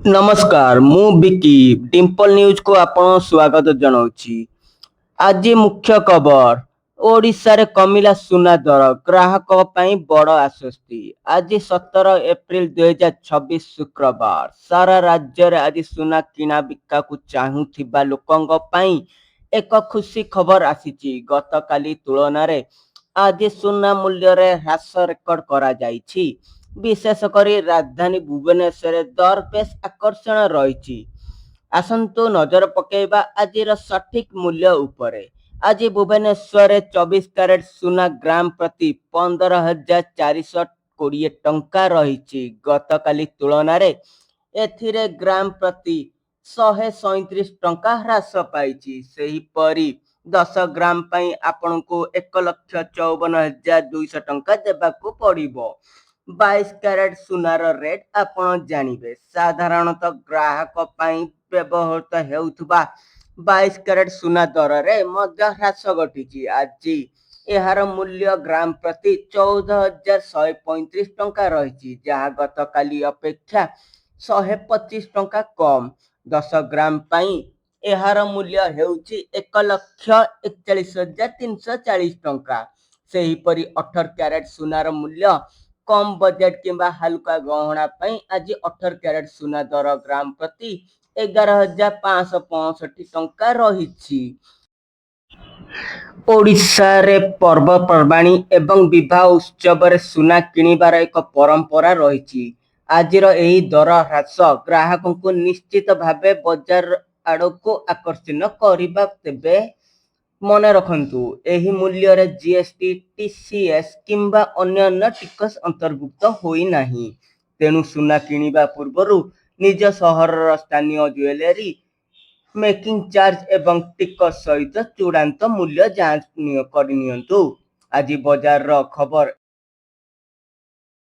नमस्कार मु विकी डिम्पल न्यूज को आपण स्वागत जनाऊँची। आज मुख्य खबर ओडिशा रे कमिला सुना दर ग्राहक पई बड़ आश्वस्ति। आज 17 एप्रिल 2026 शुक्रवार सारा राज्य रे आज सुना किना बिका को चाहुथिबा लोकंग पई एक खुशी खबर आसीची। गतकाली तुलना रे आज सुना मूल्य रे ह्रास रेकर्ड करा जाईची। विशेष करी राजधानी भुवनेश्वर दर बेस आकर्षण रही। आसंतु नजर पकेबा आजिर सठिक मूल्य उपरे। आज भुवनेश्वर 24 कैरेट सुना ग्राम प्रति 15,420 टंका रही। गतकाली तुलन एथिरे ग्राम प्रति 137 टंका ह्रास पाई। सेहीपरि 10 ग्राम पई आपनको 1,54,200 टंका देबाकू पड़िबो। 22 कैरेट सुनार रेट आपण जानिबे। साधारणतः ग्राहक पई व्यवहृत हेउथबा 22 कैरेट सुना दर रे मध्य ह्रास घटिछि। आज एहार मूल्य ग्राम प्रति 14,135 टंका रही, जहाँ गतकाली अपेक्षा 125 टंका कम। 10 ग्राम पई एहार मूल्य हेउछि 1,41,340 टंका। सेहीपरि 18 कैरेट सुनार मूल्य कम बजेट किंबा हल्का गहना पई आज 18 कैरेट सुना दर ग्राम प्रति 11,565 टंका रही। ओडिशा रे पर्वपर्वाणी एवं विवाह उत्सव रे सुना किनिबार एक परंपरा रही। आजिर एही दर ह्रास ग्राहकों को निश्चित भावे बजार आड़को आकर्षण करिबा। तेबे मने रखंतु एही मूल्य रे जीएसटी टीसीएस किंबा अन्य टिकस अंतर्भुक्त होई नाही। तेणु सुना किनिबा पूर्वरु निज सहर स्थानीय ज्वेलरी मेकिंग चार्ज एवं टिकस सहित चूड़ांत मूल्य जांच करनियंतु। आज बजार खबर